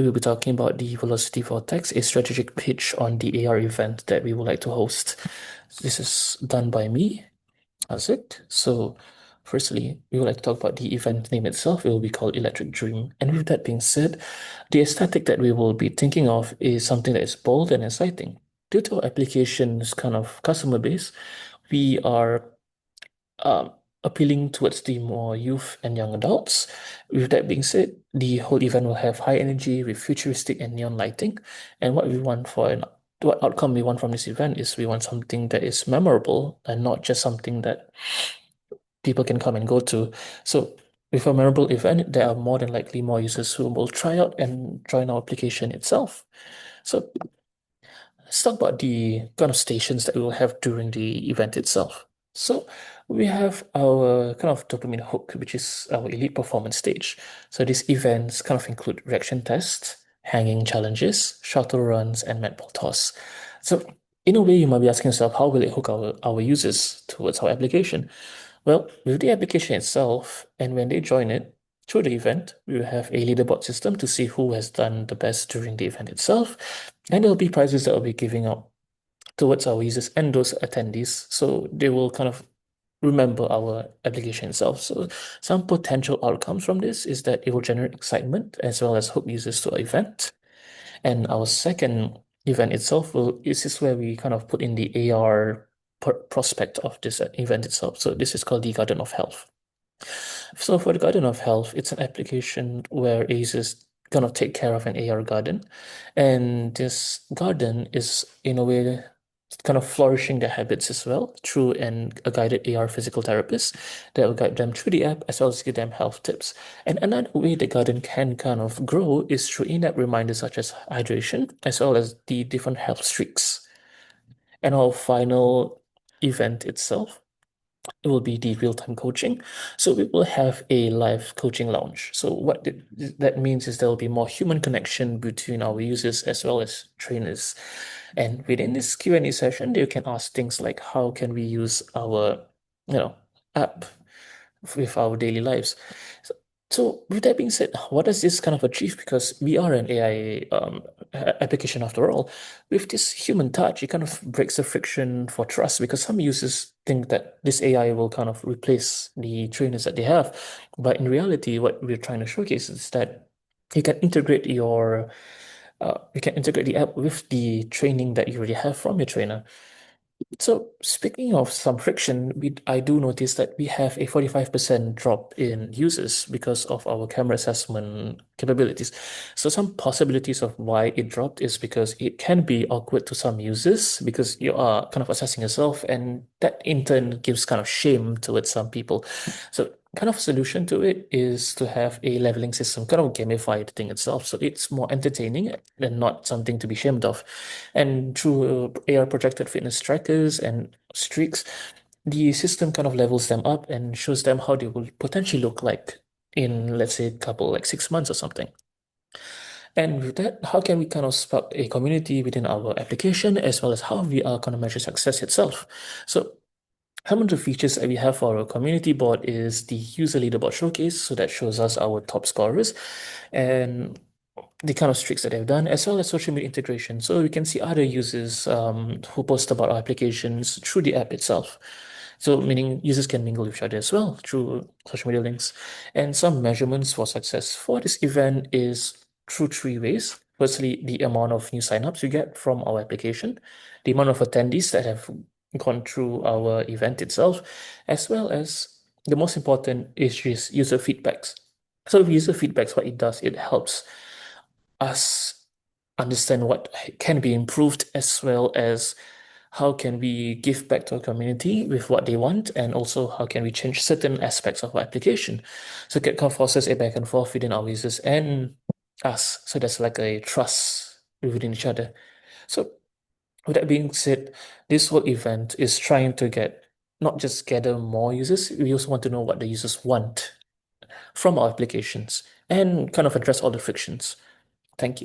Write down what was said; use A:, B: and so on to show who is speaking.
A: We'll be talking about the Velocity Vortex, a strategic pitch on the AR event that we would like to host. This is done by me, Azik. So, firstly, we would like to talk about the event name itself. It will be called Electric Dream. And with that being said, the aesthetic that we will be thinking of is something that is bold and exciting. Due to our application's kind of customer base, we are um, appealing towards the more youth and young adults. With that being said, the whole event will have high energy with futuristic and neon lighting. And what outcome we want from this event is we want something that is memorable and not just something that people can come and go to. So with a memorable event, there are more than likely more users who will try out and join our application itself. So let's talk about the kind of stations that we will have during the event itself. So we have our kind of dopamine hook, which is our elite performance stage. So these events kind of include reaction tests, hanging challenges, shuttle runs, and med ball toss. So in a way, you might be asking yourself, how will it hook our users towards our application? Well, with the application itself, and when they join it, through the event, we will have a leaderboard system to see who has done the best during the event itself. And there'll be prizes that will be giving out towards our users and those attendees. So they will kind of remember our application itself. So some potential outcomes from this is that it will generate excitement as well as hook users to our event. And our second event itself this is where we kind of put in the AR prospect of this event itself. So this is called the Garden of Health. So for the Garden of Health, it's an application where users kind of take care of an AR garden. And this garden is in a way kind of flourishing their habits as well through a guided AR physical therapist that will guide them through the app as well as give them health tips. And another way the garden can kind of grow is through in-app reminders such as hydration as well as the different health streaks. And our final event itself, it will be the real-time coaching. So we will have a live coaching lounge. So that means is there will be more human connection between our users as well as trainers. And within this Q&A session, you can ask things like how can we use our, app with our daily lives. So with that being said, what does this kind of achieve? Because we are an AI application after all. With this human touch, it kind of breaks the friction for trust because some users think that this AI will kind of replace the trainers that they have. But in reality, what we're trying to showcase is that you can integrate you can integrate the app with the training that you already have from your trainer. So speaking of some friction, I do notice that we have a 45% drop in users because of our camera assessment capabilities. So some possibilities of why it dropped is because it can be awkward to some users because you are kind of assessing yourself, and that in turn gives kind of shame towards some people. So kind of solution to it is to have a leveling system, kind of gamify the thing itself. So it's more entertaining and not something to be shamed of. And through AR projected fitness trackers and streaks, the system kind of levels them up and shows them how they will potentially look like in, let's say, a couple, like 6 months or something. And with that, how can we kind of spark a community within our application as well as how we are going to measure success itself? So some of the features that we have for our community board is the user leaderboard showcase. So that shows us our top scorers and the kind of streaks that they've done, as well as social media integration. So we can see other users who post about our applications through the app itself. So meaning users can mingle with each other as well through social media links. And some measurements for success for this event is through three ways. Firstly, the amount of new signups we get from our application, the amount of attendees that have gone through our event itself, as well as the most important is user feedbacks. So with user feedbacks, what it does, it helps us understand what can be improved as well as how can we give back to our community with what they want, and also how can we change certain aspects of our application. So GitHub fosters a back and forth within our users and us. So there's like a trust within each other. So with that being said, this whole event is trying to get not just gather more users, we also want to know what the users want from our applications and kind of address all the frictions. Thank you.